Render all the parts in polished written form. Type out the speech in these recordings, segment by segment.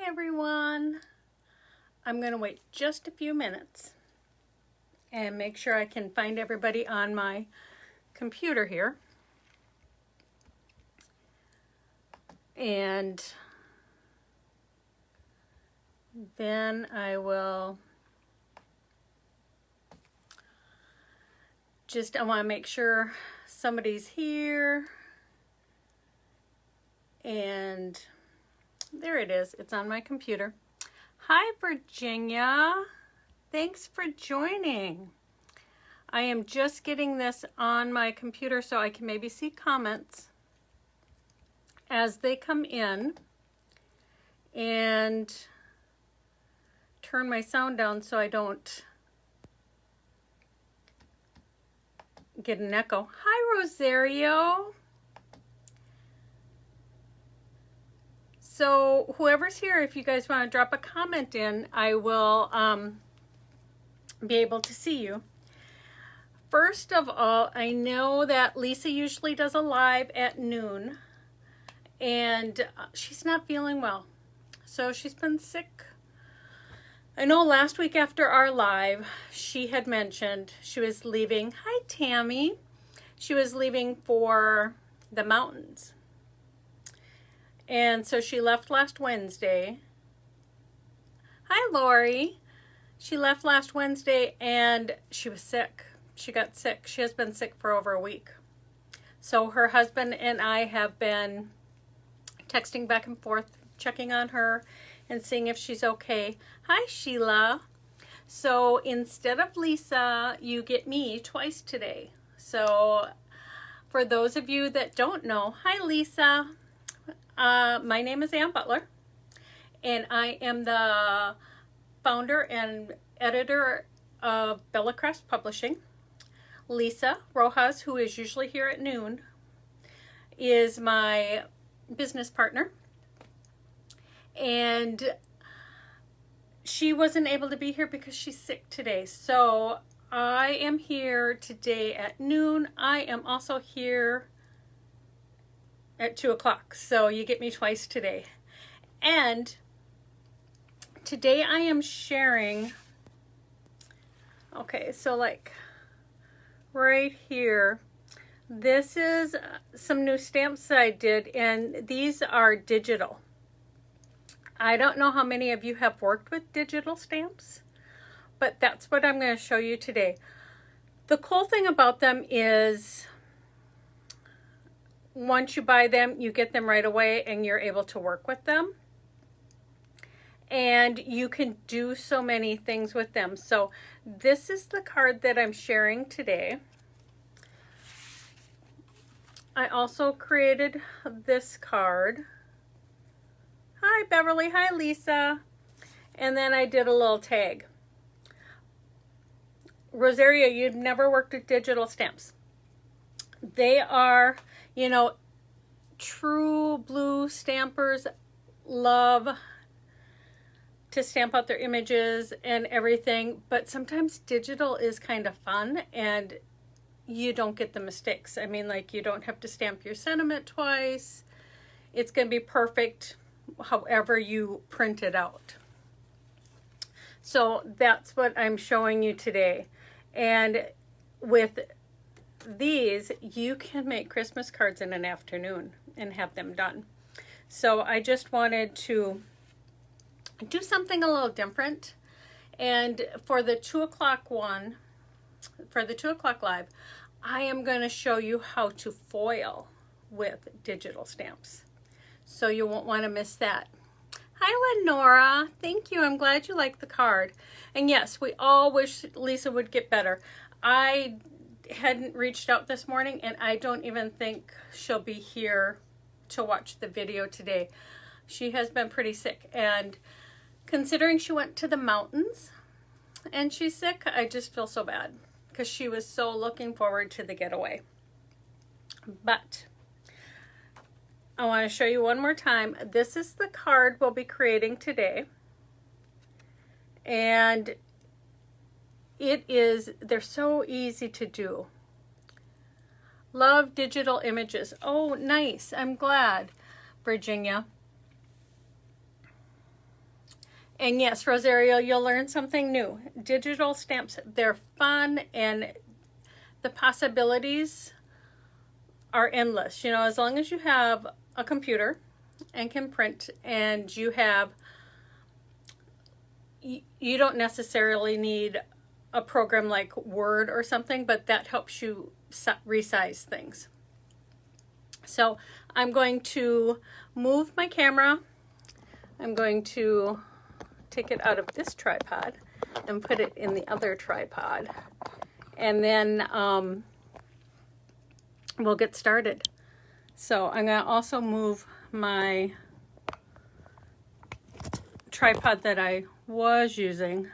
Hi everyone. I'm going to wait just a few minutes and make sure I can find everybody on my computer here. And then I will I want to make sure somebody's here. And there it is. It's on my computer. Hi, Virginia. Thanks for joining. I am just getting this on my computer so I can maybe see comments as they come in, and turn my sound down so I don't get an echo. Hi, Rosario. So whoever's here, if you guys want to drop a comment in, I will be able to see you. First of all, I know that Lisa usually does a live at noon, and she's not feeling well. So she's been sick. I know last week after our live, she had mentioned she was leaving. Hi, Tammy. She was leaving for the mountains. And so she left last Wednesday. Hi, Lori. She left last Wednesday and she was sick. She got sick. She has been sick for over a week. So her husband and I have been texting back and forth, checking on her and seeing if she's okay. Hi, Sheila. So instead of Lisa, you get me twice today. So for those of you that don't know, hi, Lisa. My name is Ann Butler, and I am the founder and editor of Bellacrest Publishing. Lisa Rojas, who is usually here at noon, is my business partner, and she wasn't able to be here because she's sick today. So I am here today at noon. I am also here at 2 o'clock. So you get me twice today. And today I am sharing, okay, so like right here, this is some new stamps I did, and these are digital. I don't know how many of you have worked with digital stamps, but that's what I'm going to show you today. The cool thing about them is once you buy them, you get them right away and you're able to work with them. And you can do so many things with them. So this is the card that I'm sharing today. I also created this card. Hi, Beverly. Hi, Lisa. And then I did a little tag. Rosario, you've never worked with digital stamps. They are, you know, true blue stampers love to stamp out their images and everything, but sometimes digital is kind of fun and you don't get the mistakes. I mean, like, you don't have to stamp your sentiment twice. It's going to be perfect however you print it out. So that's what I'm showing you today. And with these, you can make Christmas cards in an afternoon and have them done. So I just wanted to do something a little different. And for the 2 o'clock one, for the 2 o'clock live, I am going to show you how to foil with digital stamps. So you won't want to miss that. Hi, Lenora. Thank you. I'm glad you like the card. And yes, we all wish Lisa would get better. I hadn't reached out this morning, and I don't even think she'll be here to watch the video today. She has been pretty sick, and considering she went to the mountains and she's sick, I just feel so bad because she was so looking forward to the getaway. But I want to show you one more time. This is the card we'll be creating today, and they're so easy to do. Love digital images. Oh, nice. I'm glad, Virginia. And yes, Rosario, you'll learn something new. Digital stamps, they're fun, and the possibilities are endless. You know, as long as you have a computer and can print, and you don't necessarily need a program like Word or something, but that helps you resize things. So I'm going to move my camera. I'm going to take it out of this tripod and put it in the other tripod. And then we'll get started. So I'm going to also move my tripod that I was using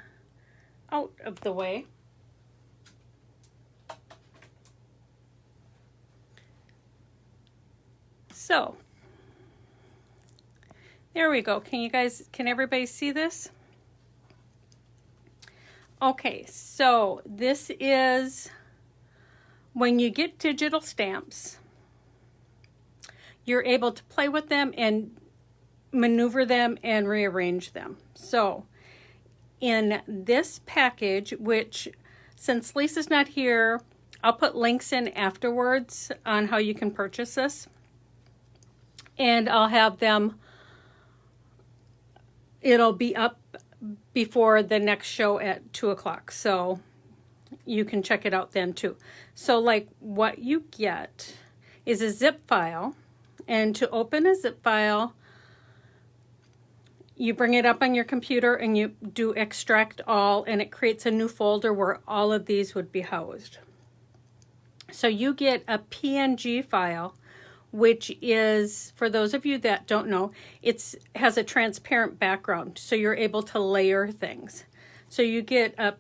out of the way. So there we go. Can everybody see this? Okay, so this is when you get digital stamps, you're able to play with them and maneuver them and rearrange them. So in this package, which since Lisa's not here, I'll put links in afterwards on how you can purchase this. And I'll have them, it'll be up before the next show at 2 o'clock. So you can check it out then too. So like what you get is a zip file. And to open a zip file, you bring it up on your computer and you do extract all, and it creates a new folder where all of these would be housed. So you get a PNG file, which is, for those of you that don't know, it has a transparent background, so you're able to layer things. So you get a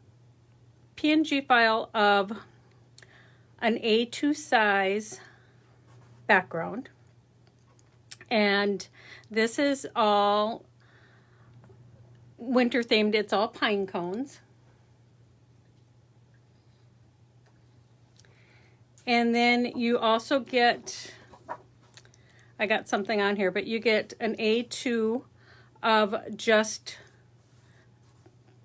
PNG file of an A2 size background, and this is all winter themed. It's all pine cones. And then you also get, I got something on here, but you get an A2 of just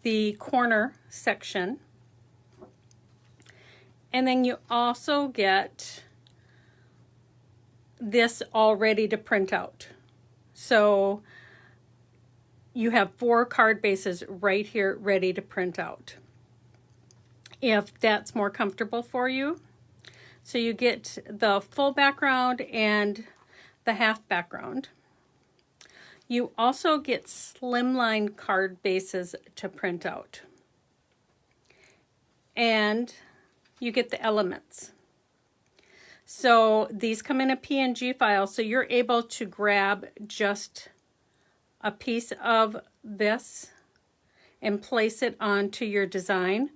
the corner section. And then you also get this all ready to print out. So you have 4 card bases right here ready to print out, if that's more comfortable for you. So you get the full background and the half background. You also get slimline card bases to print out. And you get the elements. So these come in a PNG file, so you're able to grab just a piece of this and place it onto your design.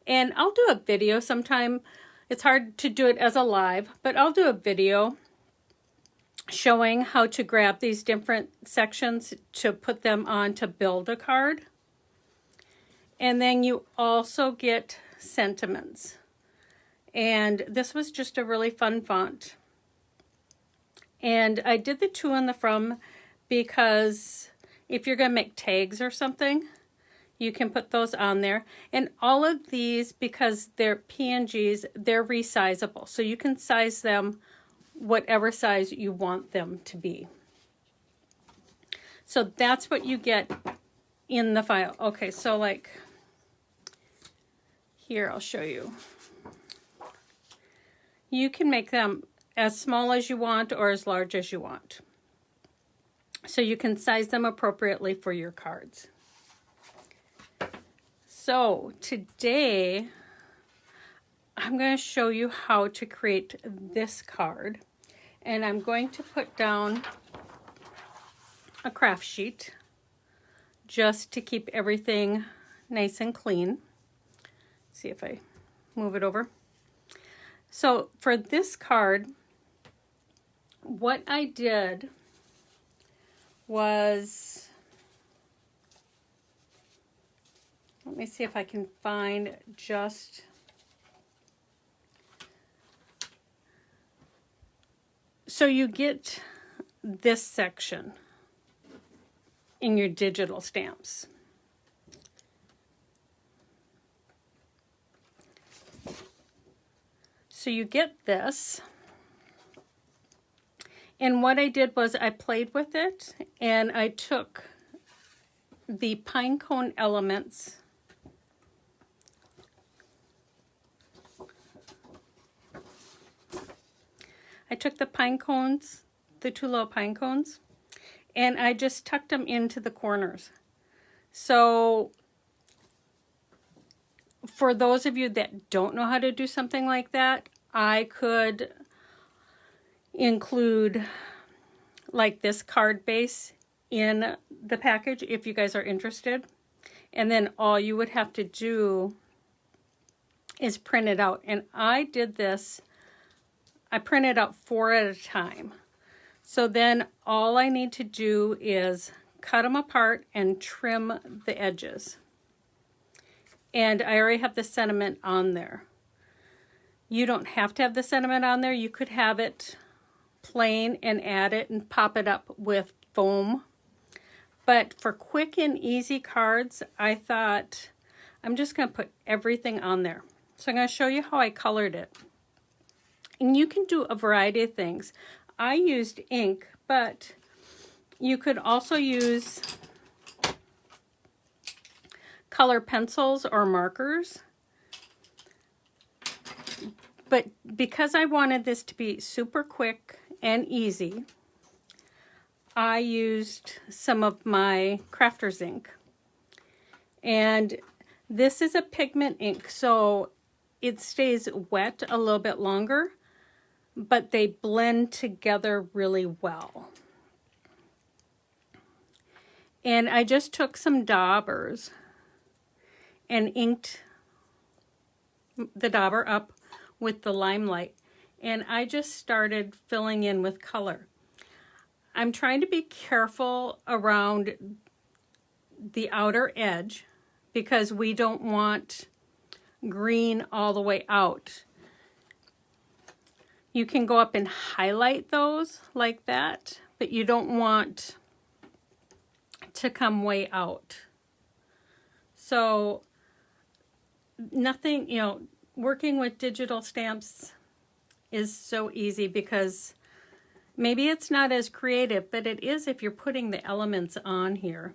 And I'll do a video sometime. It's hard to do it as a live, but I'll do a video showing how to grab these different sections to put them on to build a card. And then you also get sentiments. And this was just a really fun font. And I did the to and the from because if you're going to make tags or something, you can put those on there. And all of these, because they're PNGs, they're resizable. So you can size them whatever size you want them to be. So that's what you get in the file. Okay, so like here, I'll show you. You can make them as small as you want or as large as you want. So you can size them appropriately for your cards. So today, I'm going to show you how to create this card. And I'm going to put down a craft sheet just to keep everything nice and clean. See if I move it over. So for this card, what I did was, let me see if I can find just, so you get this section in your digital stamps. So you get this. And what I did was I played with it, and I took the pine cone elements I took the pine cones, the 2 little pine cones, and I just tucked them into the corners. So for those of you that don't know how to do something like that, I could include like this card base in the package if you guys are interested. And then all you would have to do is print it out. And I did this, I printed out 4 at a time. So then all I need to do is cut them apart and trim the edges. And I already have the sentiment on there. You don't have to have the sentiment on there. You could have it plain and add it and pop it up with foam. But for quick and easy cards, I thought I'm just going to put everything on there. So I'm going to show you how I colored it. And you can do a variety of things. I used ink, but you could also use color pencils or markers. But because I wanted this to be super quick and easy, I used some of my Crafters ink. And this is a pigment ink, so it stays wet a little bit longer, but they blend together really well. And I just took some daubers and inked the dauber up with the Limelight, and I just started filling in with color. I'm trying to be careful around the outer edge because we don't want green all the way out. You can go up and highlight those like that, but you don't want to come way out. So nothing, you know, working with digital stamps is so easy because maybe it's not as creative, but it is if you're putting the elements on here.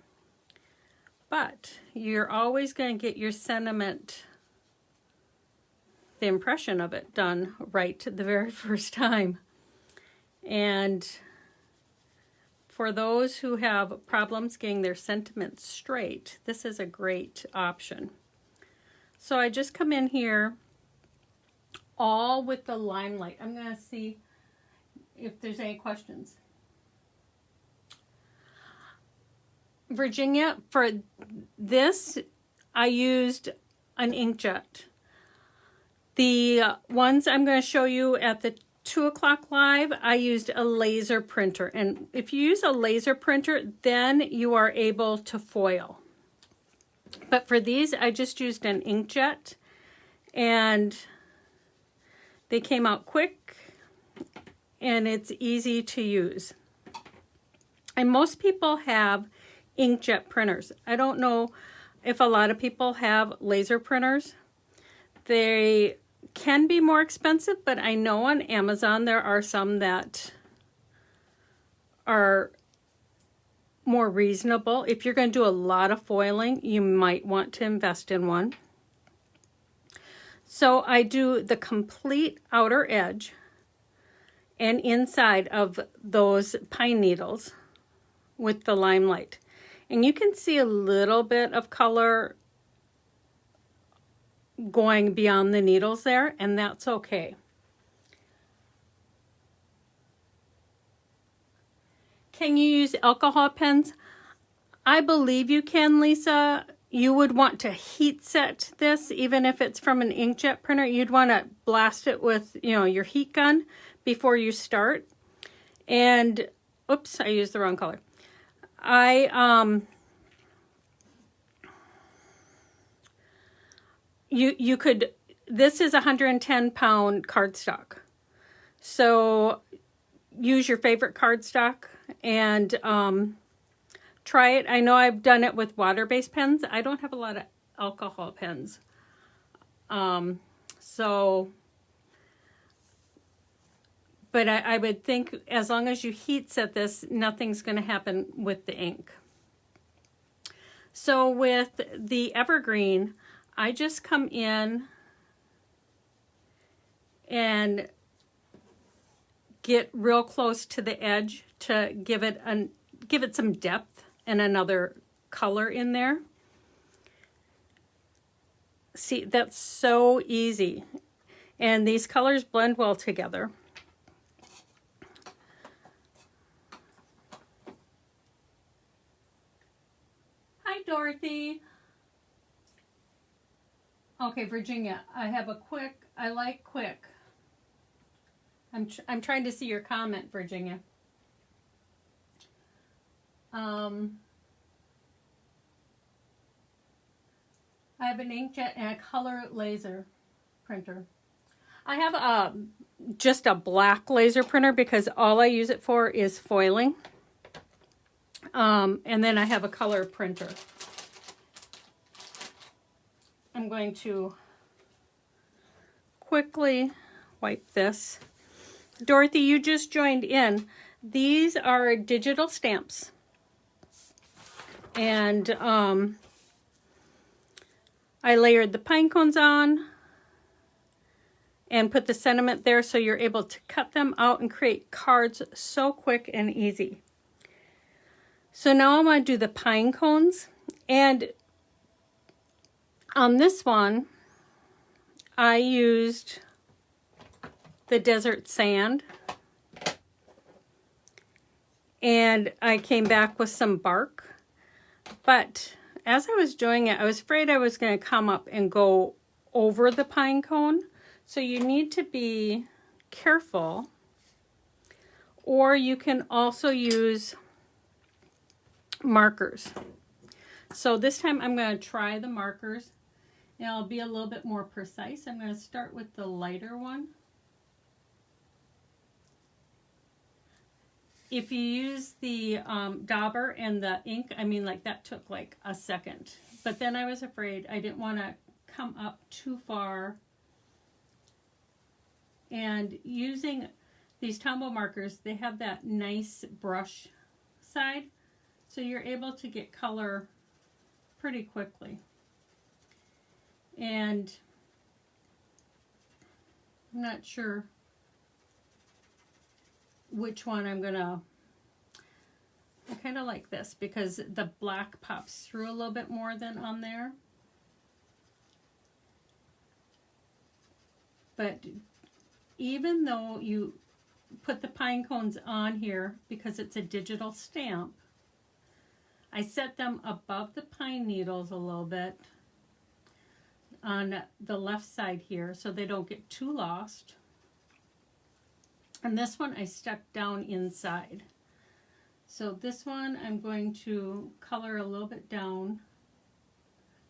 But you're always going to get your sentiment, the impression of it done right the very first time. And for those who have problems getting their sentiments straight, this is a great option. So I just come in here all with the Limelight. I'm going to see if there's any questions. Virginia, for this, I used an inkjet. The ones I'm going to show you at the 2 o'clock live, I used a laser printer. And if you use a laser printer, then you are able to foil. But for these, I just used an inkjet. And they came out quick. And it's easy to use. And most people have inkjet printers. I don't know if a lot of people have laser printers. They can be more expensive, but I know on Amazon there are some that are more reasonable. If you're going to do a lot of foiling, you might want to invest in one. So I do the complete outer edge and inside of those pine needles with the Limelight. And you can see a little bit of color going beyond the needles there, and that's okay. Can you use alcohol pens? I believe you can, Lisa. You would want to heat set this, even if it's from an inkjet printer. You'd want to blast it with, you know, your heat gun before you start. And, oops, I used the wrong color. You could, this is 110-pound cardstock. So use your favorite cardstock and try it. I know I've done it with water-based pens. I don't have a lot of alcohol pens. So But I would think as long as you heat set this, nothing's going to happen with the ink. So with the evergreen, I just come in and get real close to the edge to give it some depth and another color in there. See, that's so easy. And these colors blend well together. Hi, Dorothy. Okay, Virginia, I have a quick, I like quick. I'm trying to see your comment, Virginia. I have an inkjet and a color laser printer. I have just a black laser printer because all I use it for is foiling. And then I have a color printer. I'm going to quickly wipe this. Dorothy, you just joined in. These are digital stamps. And I layered the pine cones on and put the sentiment there so you're able to cut them out and create cards so quick and easy. So now I'm going to do the pine cones. And on this one, I used the desert sand. And I came back with some bark. But as I was doing it, I was afraid I was going to come up and go over the pine cone. So you need to be careful. Or you can also use markers. So this time I'm going to try the markers and I'll be a little bit more precise. I'm going to start with the lighter one. If you use the dauber and the ink, I mean, like that took like a second. But then I was afraid I didn't want to come up too far. And using these Tombow markers, they have that nice brush side. So you're able to get color pretty quickly. And I'm not sure which one I'm gonna, I kind of like this because the black pops through a little bit more than on there. But even though you put the pine cones on here because it's a digital stamp, I set them above the pine needles a little bit on the left side here so they don't get too lost. And this one I stuck down inside. So this one I'm going to color a little bit down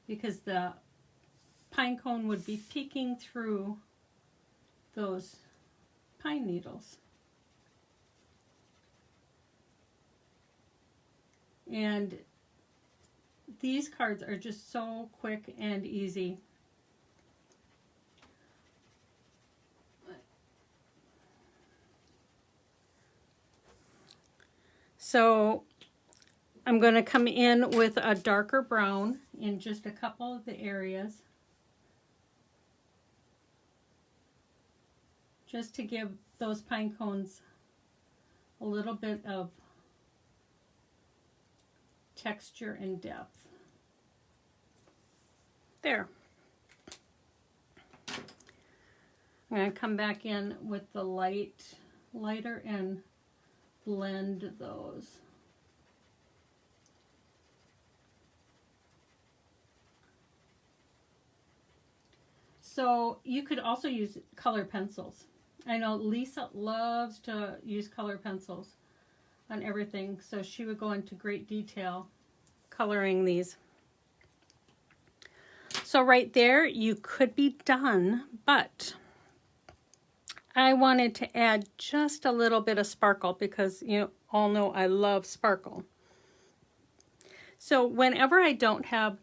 because the pine cone would be peeking through those pine needles. And these cards are just so quick and easy. So I'm going to come in with a darker brown in just a couple of the areas, just to give those pine cones a little bit of texture and depth. There. I'm going to come back in with the lighter and blend those. So you could also use color pencils. I know Lisa loves to use color pencils on everything, so she would go into great detail coloring these. So right there, you could be done, but I wanted to add just a little bit of sparkle because you all know I love sparkle. So whenever I don't have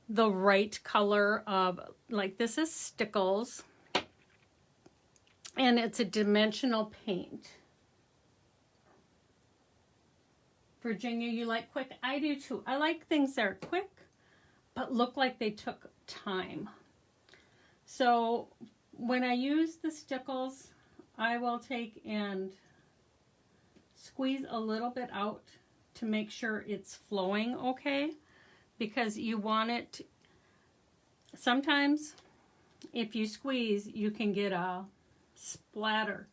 the right color of, like this is Stickles, And it's a dimensional paint. Virginia, you like quick? I do too. I like things that are quick, but look like they took time. So when I use the stickles, I will take and squeeze a little bit out to make sure it's flowing okay, because you want it. Sometimes if you squeeze, you can get a splatter.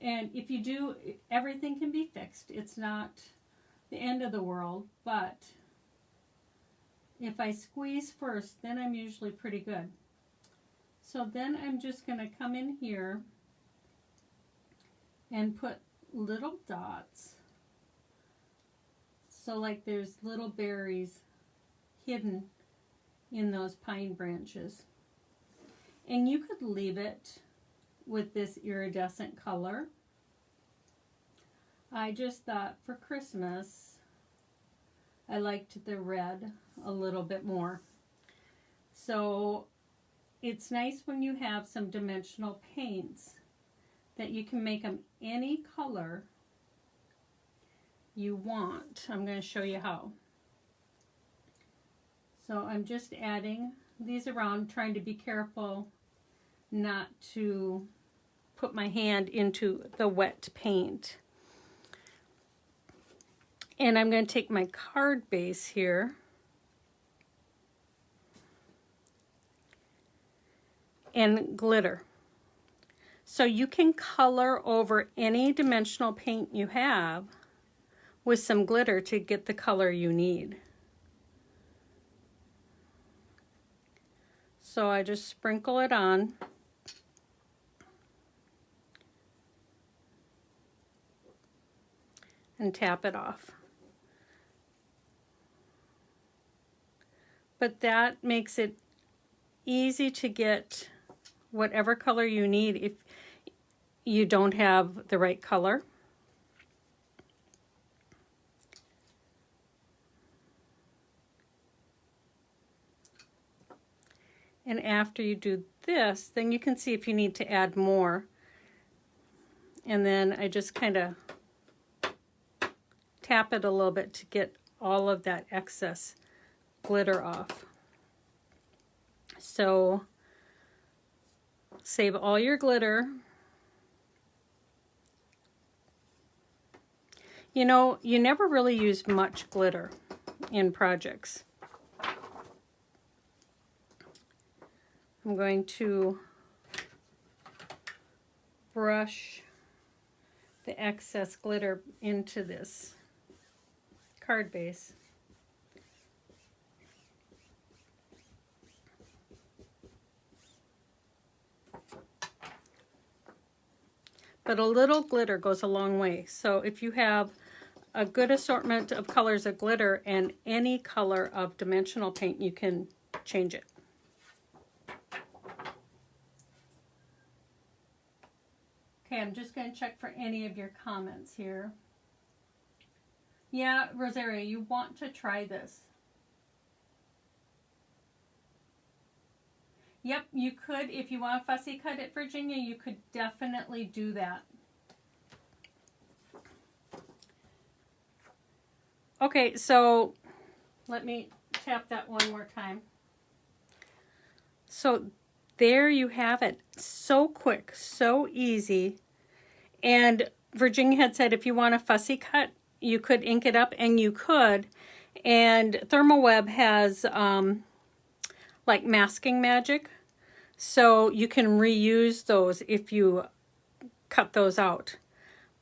And if you do, everything can be fixed. It's not the end of the world, but if I squeeze first, then I'm usually pretty good. So then I'm just going to come in here and put little dots. So like there's little berries hidden in those pine branches. And you could leave it with this iridescent color. I just thought for Christmas, I liked the red a little bit more. So it's nice when you have some dimensional paints that you can make them any color you want. I'm going to show you how. So I'm just adding these around, trying to be careful not to put my hand into the wet paint. And I'm going to take my card base here and glitter. So you can color over any dimensional paint you have with some glitter to get the color you need. So I just sprinkle it on. And tap it off. But that makes it easy to get whatever color you need if you don't have the right color. And after you do this, then you can see if you need to add more. And then I just kind of tap it a little bit to get all of that excess glitter off. So save all your glitter. You know, you never really use much glitter in projects. I'm going to brush the excess glitter into this card base. But a little glitter goes a long way. So if you have a good assortment of colors of glitter and any color of dimensional paint, you can change it. Okay, I'm just going to check for any of your comments here. Yeah, Rosaria, you want to try this. Yep, you could, if you want to fussy cut it, Virginia, you could definitely do that. Okay, so let me tap that one more time. So there you have it. So quick, so easy. And Virginia had said if you want a fussy cut, you could ink it up, and you could. And ThermoWeb has like masking magic. So you can reuse those if you cut those out.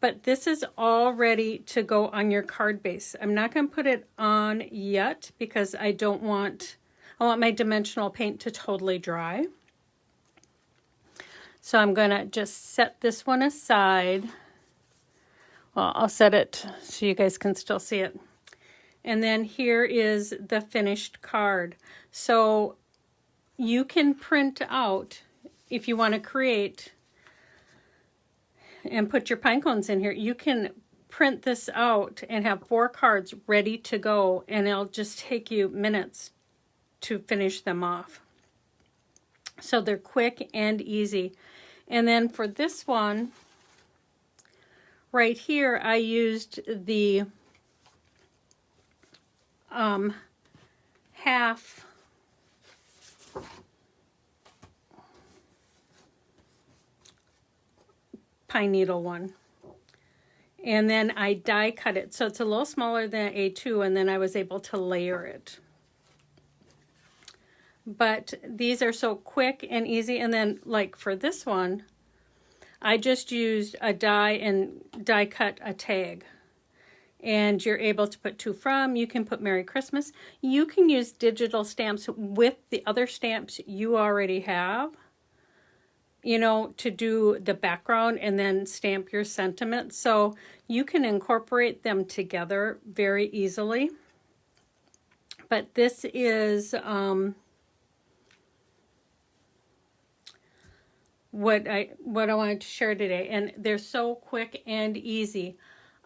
But this is all ready to go on your card base. I'm not going to put it on yet because I want my dimensional paint to totally dry. So I'm going to just set this one aside. Well, I'll set it so you guys can still see it. And then here is the finished card. So you can print out, if you want to create and put your pine cones in here, you can print this out and have 4 cards ready to go, and it'll just take you minutes to finish them off. So they're quick and easy. And then for this one, right here, I used the half pine needle one. And then I die cut it. So it's a little smaller than A2, and then I was able to layer it. But these are so quick and easy. And then like for this one, I just used a die and die cut a tag. And you're able to put to from, you can put Merry Christmas. You can use digital stamps with the other stamps you already have, you know, to do the background and then stamp your sentiments. So you can incorporate them together very easily. But this is what I wanted to share today, and they're so quick and easy.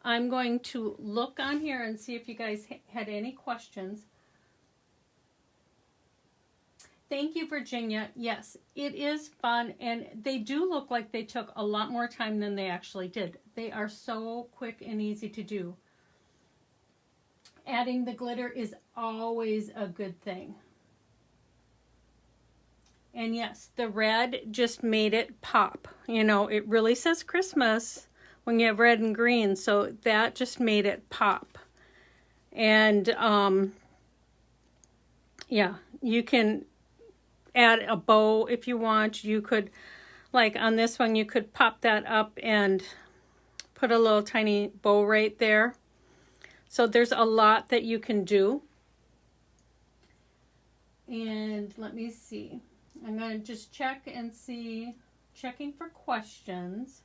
I'm going to look on here and see if you guys had any questions. Thank you, Virginia. Yes, it is fun, and they do look like they took a lot more time than they actually did. They are so quick and easy to do. Adding the glitter is always a good thing. And yes, the red just made it pop. You know, it really says Christmas when you have red and green, so that just made it pop. And yeah, you can add a bow if you want. You could, like on this one, you could pop that up and put a little tiny bow right there. So there's a lot that you can do. And let me see. I'm going to just check and see, checking for questions.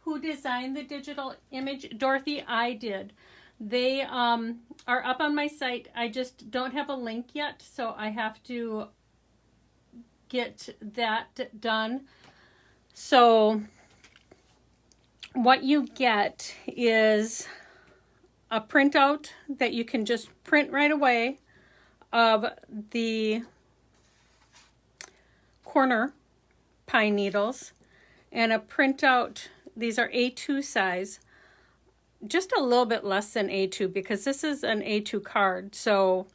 Who designed the digital image? Dorothy, I did. They are up on my site. I just don't have a link yet, so I have to get that done. So what you get is a printout that you can just print right away of the corner pine needles, and a printout. These are A2 size, just a little bit less than A2 because this is an A2 card. So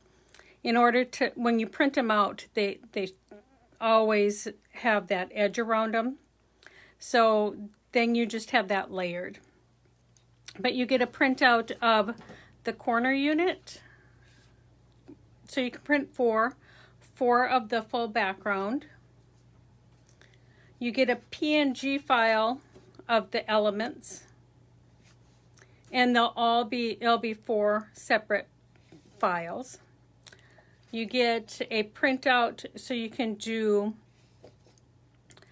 in order to, when you print them out, they always have that edge around them. So then you just have that layered. But you get a printout of the corner unit. So you can print four of the full background. You get a PNG file of the elements, and it'll be 4 separate files. You get a printout so you can do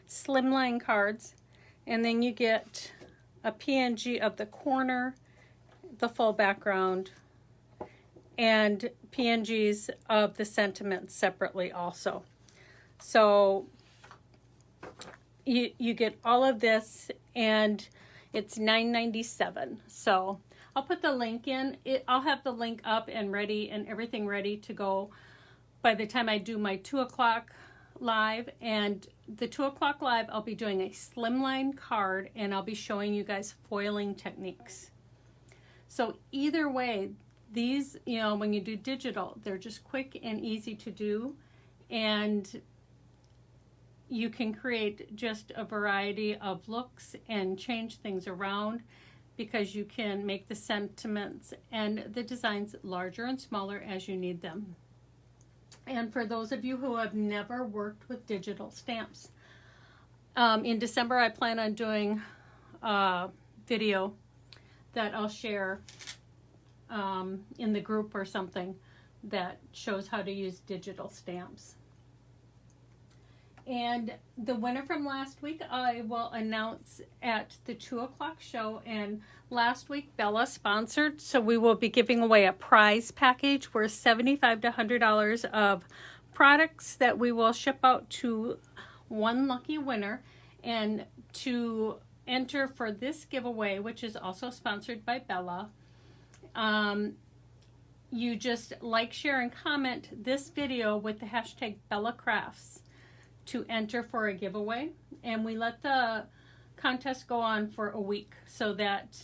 slimline cards, and then you get a PNG of the corner, the full background, and PNGs of the sentiments separately also. So you get all of this, and it's $9.97. So I'll put the link in. I'll have the link up and ready and everything ready to go by the time I do my 2 o'clock live. And the 2 o'clock live, I'll be doing a slimline card, and I'll be showing you guys foiling techniques. So either way, these, you know, when you do digital, they're just quick and easy to do, and you can create just a variety of looks and change things around because you can make the sentiments and the designs larger and smaller as you need them. And for those of you who have never worked with digital stamps, in December I plan on doing a video that I'll share in the group or something that shows how to use digital stamps. And the winner from last week I will announce at the 2 o'clock show. And last week Bella sponsored, so we will be giving away a prize package worth $75 to $100 of products that we will ship out to one lucky winner. And to enter for this giveaway, which is also sponsored by Bella, you just like, share, and comment this video with the hashtag BellaCrafts to enter for a giveaway, and we let the contest go on for a week so that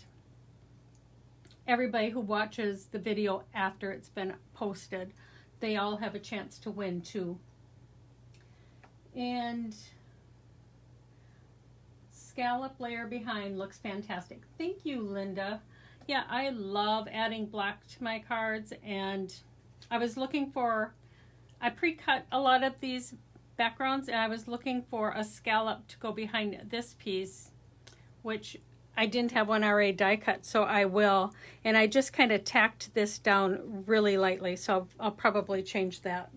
everybody who watches the video after it's been posted, they all have a chance to win too. And scallop layer behind looks fantastic. Thank you, Linda. Yeah, I love adding black to my cards, and I was looking for, I pre-cut a lot of these backgrounds, and I was looking for a scallop to go behind this piece, which I didn't have one already die cut, so I will. And I just kind of tacked this down really lightly, so I'll probably change that.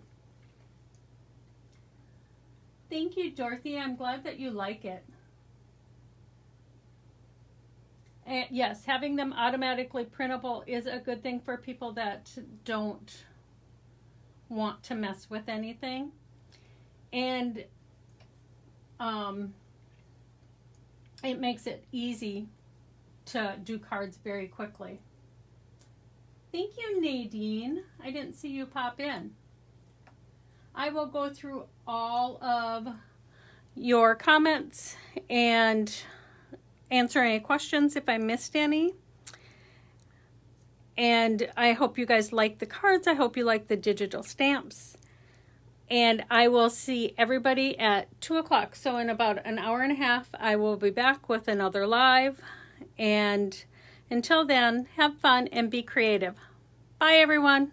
Thank you, Dorothy. I'm glad that you like it. And yes, having them automatically printable is a good thing for people that don't want to mess with anything. And it makes it easy to do cards very quickly. Thank you, Nadine. I didn't see you pop in. I will go through all of your comments and answer any questions if I missed any. And I hope you guys like the cards. I hope you like the digital stamps. And I will see everybody at 2 o'clock. So in about an hour and a half, I will be back with another live. And until then, have fun and be creative. Bye, everyone.